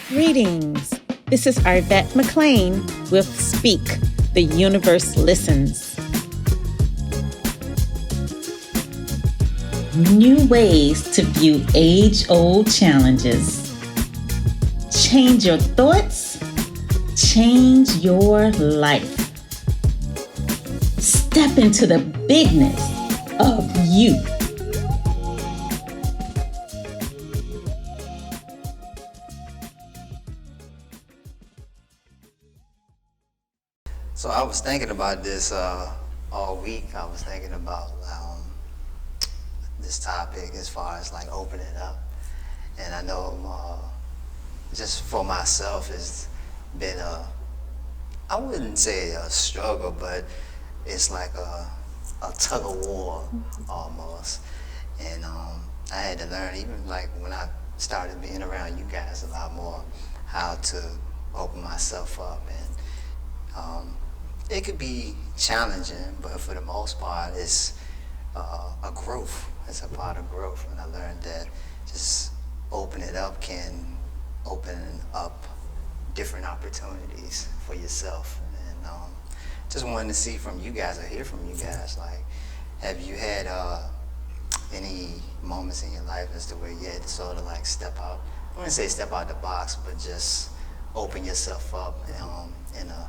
Greetings. This is Arvette McLean with Speak, The Universe Listens. New ways to view age-old challenges. Change your thoughts, change your life. Step into the bigness of you. So I was thinking about this all week. I was thinking about this topic as far as like opening up. And I know just for myself it's been I wouldn't say a struggle, but it's like a tug of war almost. And I had to learn, even like when I started being around you guys a lot more, how to open myself up. And it could be challenging, but for the most part, it's a growth. It's a part of growth. And I learned that just open it up can open up different opportunities for yourself. And just wanted to see from you guys or hear from you guys, like, have you had any moments in your life as to where you had to sort of like step out, I wouldn't say step out the box, but just open yourself up in a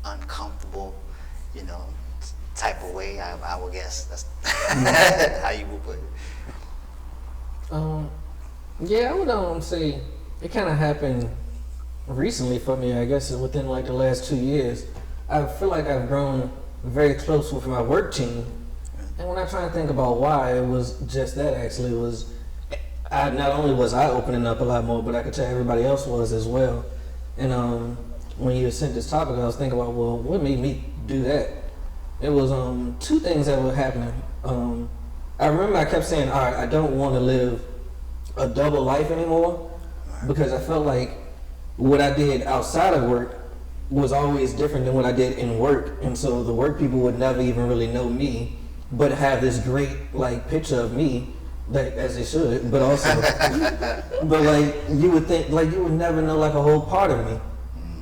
uncomfortable, type of way, I would guess. That's how you would put it. Yeah, I would say it kind of happened recently for me, I guess within like the last 2 years. I feel like I've grown very close with my work team. And when I try and think about why, it was just that actually. Not only was I opening up a lot more, but I could tell everybody else was as well. And when you sent this topic, I was thinking about, well, what made me do that? It was two things that were happening. I remember I kept saying, all right, I don't want to live a double life anymore, because I felt like what I did outside of work was always different than what I did in work. And so the work people would never even really know me, but have this great like picture of me, that as they should, but also, but like you would think, like you would never know like a whole part of me.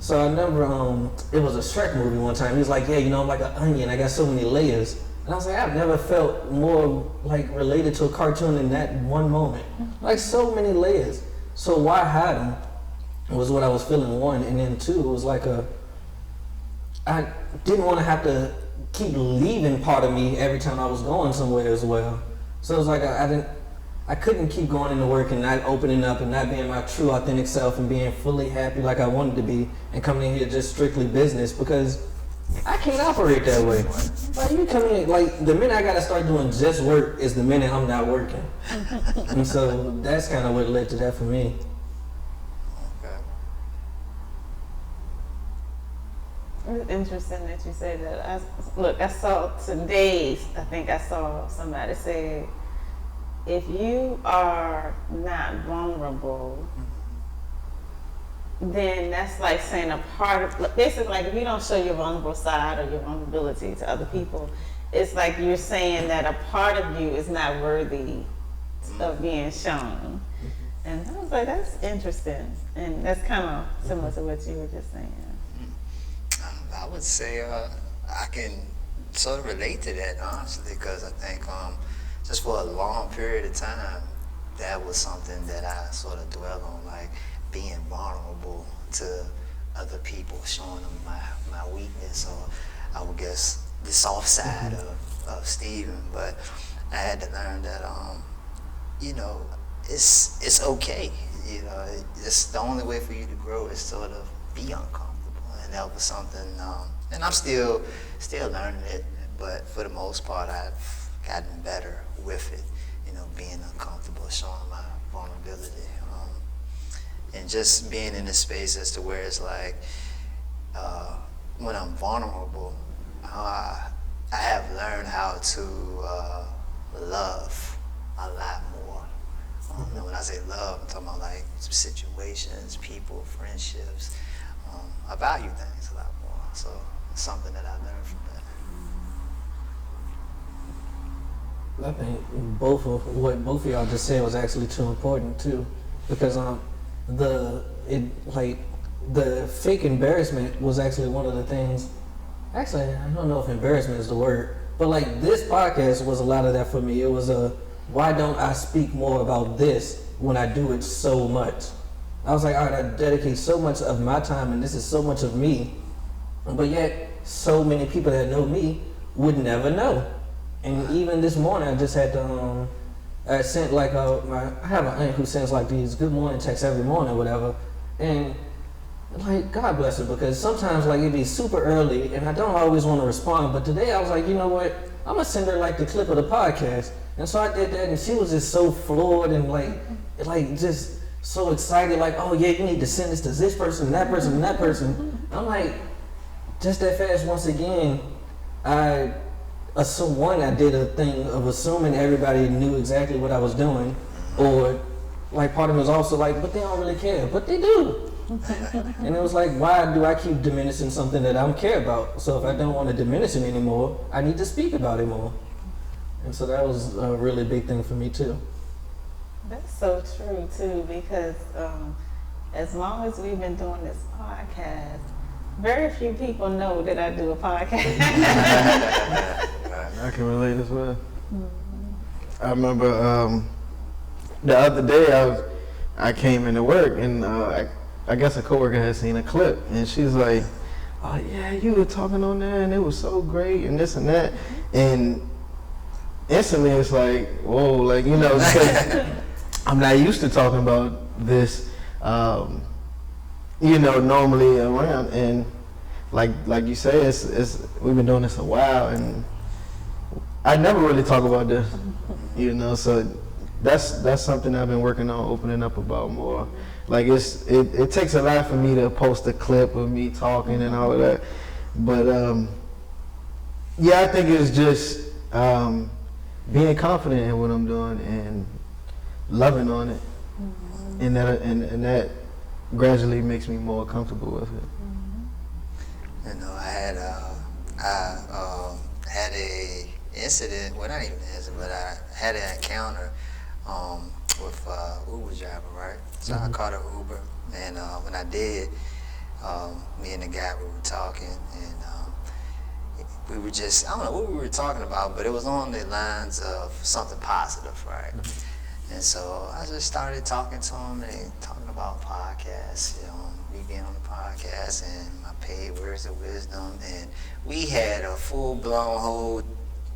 So I remember it was a Shrek movie one time. He was like, yeah, I'm like an onion. I got so many layers. And I was like, I've never felt more like related to a cartoon in that one moment. Like so many layers. So why hide them was what I was feeling, one. And then two, it was like I didn't want to have to keep leaving part of me every time I was going somewhere as well. So it was like I couldn't keep going into work and not opening up and not being my true authentic self and being fully happy like I wanted to be and coming in here just strictly business, because I can't operate that way. Like you come in, like the minute I gotta start doing just work is the minute I'm not working. And so that's kind of what led to that for me. It's interesting that you say that. I saw today's, I think I saw somebody say, if you are not vulnerable, then that's like saying a part of, basically like if you don't show your vulnerable side or your vulnerability to other people, it's like you're saying that a part of you is not worthy of being shown. And I was like, that's interesting. And that's kind of similar to what you were just saying. I would say I can sort of relate to that, honestly, because I think just for a long period of time, that was something that I sort of dwell on, like being vulnerable to other people, showing them my weakness, or I would guess the soft side of Stephen. But I had to learn that, it's okay. It's the only way for you to grow is sort of be uncomfortable. And that was something, and I'm still learning it, but for the most part, I've gotten better with it, being uncomfortable, showing my vulnerability, and just being in a space as to where it's like, when I'm vulnerable, I have learned how to love a lot more. And when I say love, I'm talking about like situations, people, friendships. I value things a lot more. So it's something that I learned from that. I think what both of y'all just said was actually too important too, because it like the fake embarrassment was actually one of the things. Actually, I don't know if embarrassment is the word, but like this podcast was a lot of that for me. It was why don't I speak more about this when I do it so much? I was like, all right, I dedicate so much of my time and this is so much of me, but yet so many people that know me would never know. And even this morning, I just had to, I sent like I have an aunt who sends like these good morning texts every morning, whatever, and like God bless her, because sometimes like it'd be super early and I don't always want to respond. But today I was like, you know what? I'm gonna send her like the clip of the podcast, and so I did that, and she was just so floored and like just so excited, like, oh yeah, you need to send this to this person and that person and that person. I'm like, just that fast. Once again, I did a thing of assuming everybody knew exactly what I was doing, or like part of me was also like, but they don't really care, but they do. And it was like, why do I keep diminishing something that I don't care about? So if I don't want to diminish it anymore, I need to speak about it more. And so that was a really big thing for me too. That's so true too, because as long as we've been doing this podcast, very few people know that I do a podcast. I can relate as well. I remember the other day I came into work and I guess a coworker had seen a clip and she's like, oh yeah, you were talking on there and it was so great and this and that, and instantly it's like, whoa, like, you know, because I'm not used to talking about this, you know, normally around, and like you say, it's we've been doing this a while and I never really talk about this, you know, so that's something I've been working on opening up about more. Like it takes a lot for me to post a clip of me talking and all of that, but yeah, I think it's just being confident in what I'm doing and loving on it, and that gradually makes me more comfortable with it. You know, I had a incident, well, not even an incident, but I had an encounter with Uber driver, right? So I caught an Uber, and when I did, me and the guy, we were talking, and we were just, I don't know what we were talking about, but it was on the lines of something positive, right? And so I just started talking to him and talking about podcasts, you know, me being on the podcast and my paid words of wisdom, and we had a full-blown whole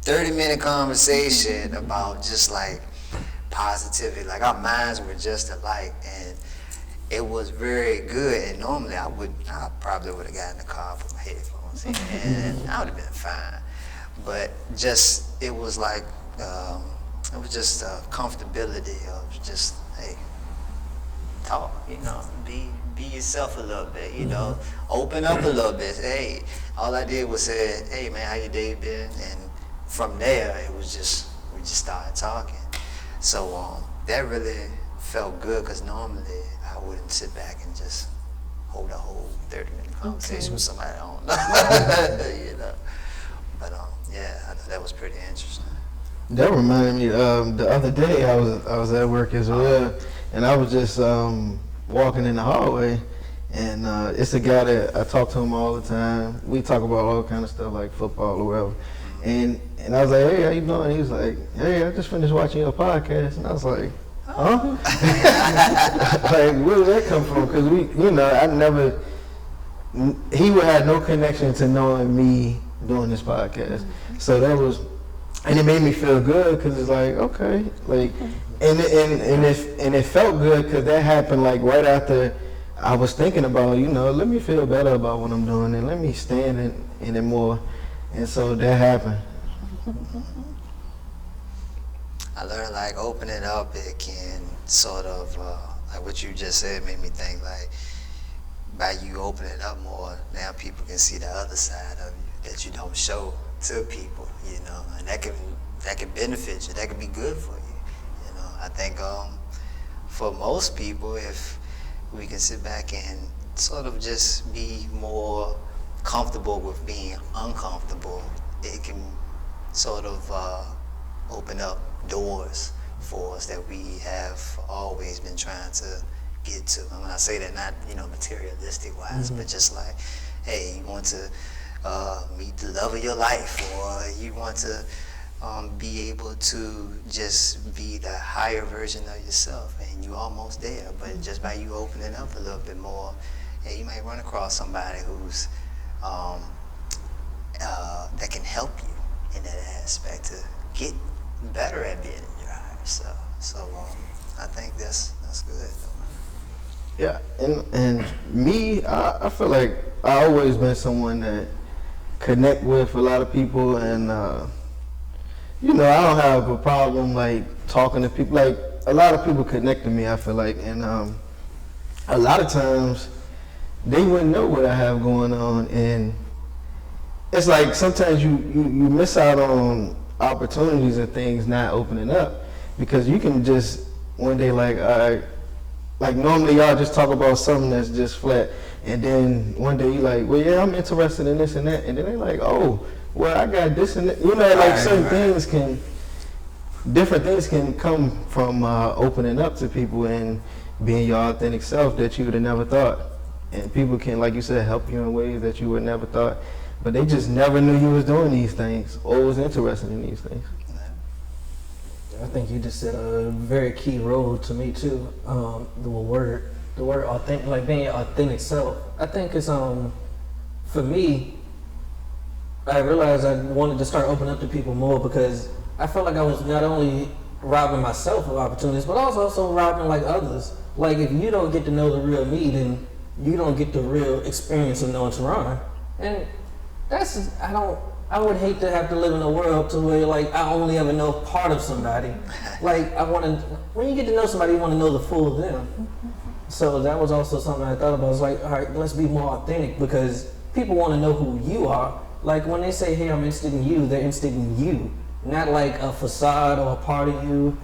30-minute conversation about just like positivity, like our minds were just alike, and it was very good. And normally I probably would have gotten in the car, put my headphones in, and I would have been fine. But just, it was like, it was just a comfortability of just, hey, talk, you know, be yourself a little bit, you know, open up a little bit. Hey, all I did was say, hey man, how your day been? And from there, it was just, we just started talking. So that really felt good, because normally I wouldn't sit back and just hold a whole 30-minute conversation with somebody I don't know, you know. But yeah, I thought that was pretty interesting. That reminded me, the other day I was at work as well, and I was just walking in the hallway, and it's a guy that I talk to him all the time. We talk about all kind of stuff like football or whatever. And I was like, hey, how you doing? He was like, hey, I just finished watching your podcast. And I was like, huh? Like, where did that come from? Because he would have no connection to knowing me doing this podcast. So that was, and it made me feel good, because it's like, okay, like, and it felt good, because that happened like right after I was thinking about, you know, let me feel better about what I'm doing and let me stand in it more. And so that happened. I learned like opening up, it can sort of, like what you just said made me think, like by you opening up more, now people can see the other side of you that you don't show to people, you know, and that can benefit you, that can be good for you, you know. I think for most people, if we can sit back and sort of just be more comfortable with being uncomfortable, it can sort of open up doors for us that we have always been trying to get to. And when I say that, not materialistic wise, but just like, hey, you want to meet the love of your life, or you want to be able to just be the higher version of yourself, and you almost there. But just by you opening up a little bit more, hey, you might run across somebody who's that can help you in that aspect to get better at being in your higher self. So I think that's good. Yeah, and me, I feel like I always been someone that connect with a lot of people, and I don't have a problem like talking to people. Like a lot of people connect to me, I feel like, and a lot of times they wouldn't know what I have going on, and it's like sometimes you miss out on opportunities and things not opening up, because you can just one day like, all right, like normally y'all just talk about something that's just flat, and then one day you like, well, yeah, I'm interested in this and that, and then they like, oh, well, I got this and that. Like certain things different things can come from opening up to people and being your authentic self that you would have never thought. And people can, like you said, help you in ways that you would never thought, but they just never knew you was doing these things or was interested in these things. I think you just said a very key role to me too. The word authentic, like being your authentic self. I think it's for me, I realized I wanted to start opening up to people more, because I felt like I was not only robbing myself of opportunities, but I was also robbing like others. Like if you don't get to know the real me, then you don't get the real experience of knowing Teron. And that's just, I would hate to have to live in a world to where like I only ever know part of somebody. Like when you get to know somebody, you want to know the full of them. So that was also something I thought about. I was like, all right, let's be more authentic, because people want to know who you are. Like when they say, hey, I'm interested in you, they're interested in you. Not like a facade or a part of you,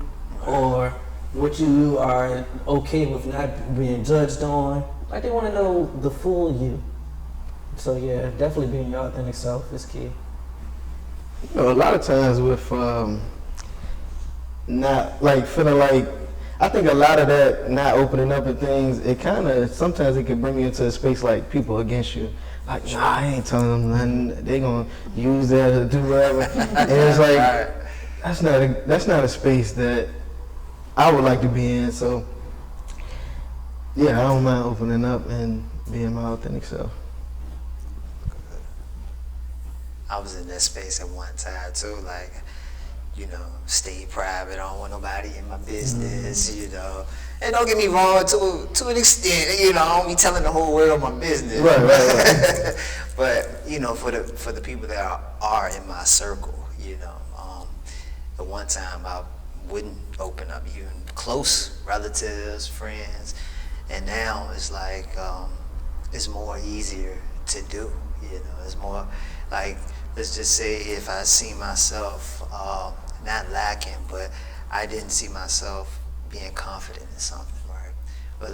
or what you are okay with not being judged on. Like they want to know the full you. So yeah, definitely being your authentic self is key. A lot of times with not like feeling like, I think a lot of that not opening up and things, it kind of sometimes it can bring you into a space like people against you. Like, nah, I ain't telling them nothing. They gonna use that to do whatever. And it's like that's not a space that I would like to be in. So yeah, I don't mind opening up and being my authentic self. I was in that space at one time too, like, stay private. I don't want nobody in my business, And don't get me wrong, to an extent, I don't be telling the whole world my business. Right. But, for the people that are in my circle, at one time I wouldn't open up, even close relatives, friends, and now it's like, it's more easier to do, it's more like, let's just say if I see myself not lacking, but I didn't see myself being confident in something, right? Well,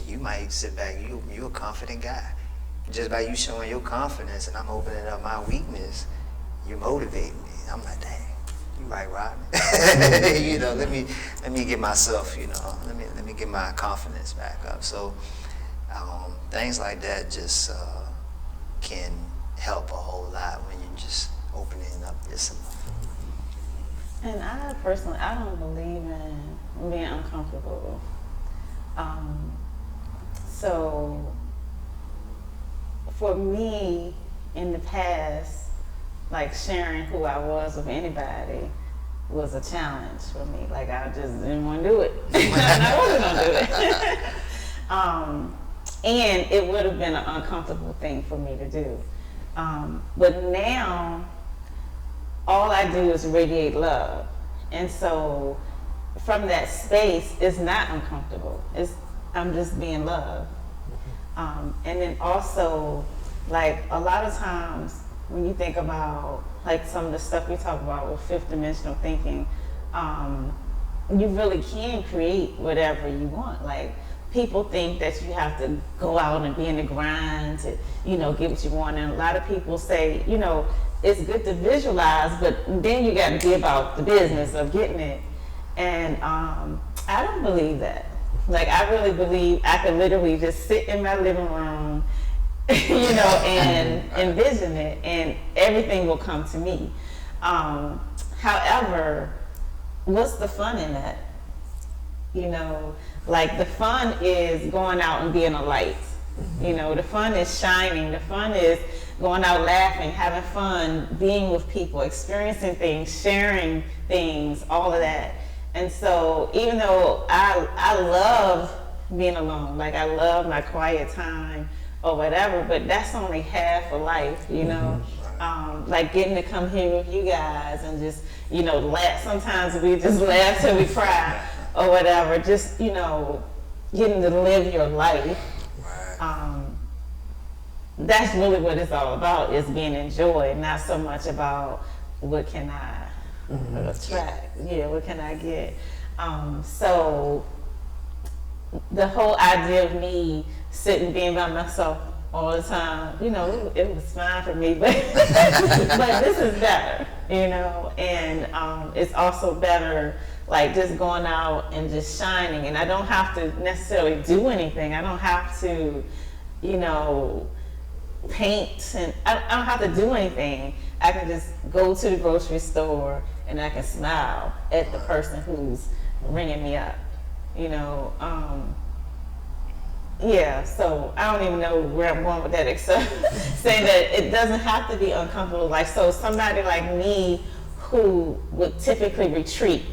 you might sit back, you're a confident guy. Just by you showing your confidence and I'm opening up my weakness, you motivate me. I'm like, dang, you right, Rodney. Let me get myself, let me get my confidence back up. So things like that just can help a whole lot when you're just opening up yourself. And I personally, I don't believe in being uncomfortable. So for me, in the past, like sharing who I was with anybody was a challenge for me. Like I just didn't want to do it. I wasn't gonna do it. And it would have been an uncomfortable thing for me to do. But now, all I do is radiate love. And so from that space, it's not uncomfortable. I'm just being love. And then also, like a lot of times when you think about like some of the stuff we talk about with fifth dimensional thinking, you really can create whatever you want. Like people think that you have to go out and be in the grind to, get what you want. And a lot of people say, it's good to visualize, but then you got to be about the business of getting it. And I don't believe that. Like, I really believe I could literally just sit in my living room, you know, and envision it, and everything will come to me. However, what's the fun in that? You know, like, the fun is going out and being a light. You know, the fun is shining. The fun is going out laughing, having fun, being with people, experiencing things, sharing things, all of that. And so even though I love being alone, like, I love my quiet time or whatever, but that's only half of life, you know? Like, getting to come here with you guys and just, you know, laugh. Sometimes we just laugh till we cry or whatever. Just, you know, getting to live your life. That's really what it's all about, is being enjoyed, not so much about what can I attract. Yeah, what can I get? So the whole idea of me sitting, being by myself all the time, you know, it was fine for me, but but this is better, you know, and it's also better, like, just going out and just shining. And I don't have to necessarily do anything. I don't have to, you know, paint, and I don't have to do anything. I can just go to the grocery store and I can smile at the person who's ringing me up, you know. Yeah, so I don't even know where I'm going with that, except saying that it doesn't have to be uncomfortable. Like, so somebody like me who would typically retreat,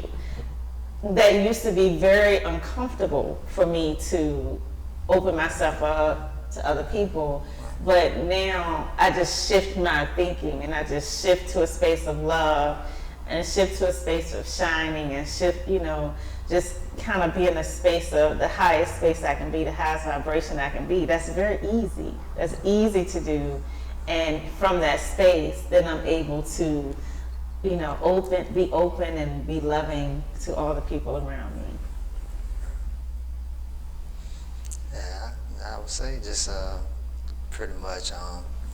that used to be very uncomfortable for me to open myself up to other people. But now I just shift my thinking, and I just shift to a space of love, and shift to a space of shining, and shift, you know, just kind of be in a space of the highest space I can be, the highest vibration I can be. That's very easy. That's easy to do. And from that space, then I'm able to, you know, be open and be loving to all the people around me. Yeah, I would say just pretty much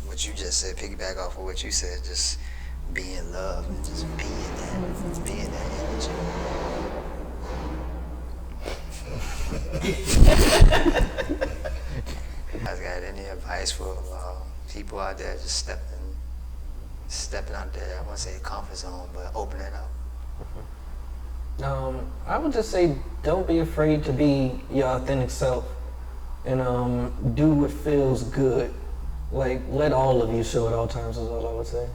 what you just said, piggyback off of what you said, just be in love and just be in that, be in that energy. You guys got any advice for people out there just stepping out there? I won't say comfort zone, but opening up. I would just say, don't be afraid to be your authentic self, and do what feels good. Like, let all of you show at all times is all I would say.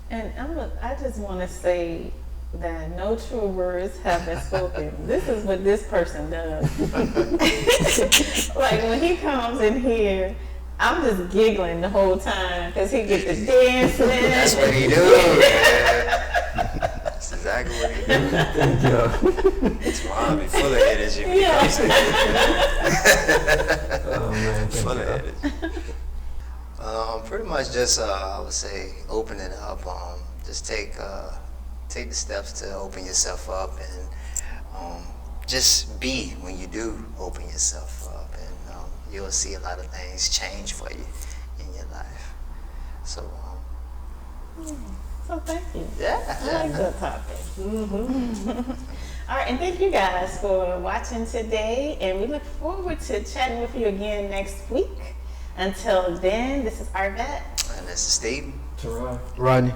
And I just want to say that no true words have been spoken. This is what this person does. Like, when he comes in here, I'm just giggling the whole time because he gets to dancing. That's what he do. That's exactly what he do. Thank you. It's Ron be full of energy. Yeah. Oh man, Full of thank you. energy. Pretty much just I would say open it up. Just take the steps to open yourself up, and just be when you do open yourself up, and you'll see a lot of things change for you in your life. So So thank you. yeah. I like that topic. All right, and thank you guys for watching today, and we look forward to chatting with you again next week. Until then, this is Arvette. And this is Steve. Teron. Rodney.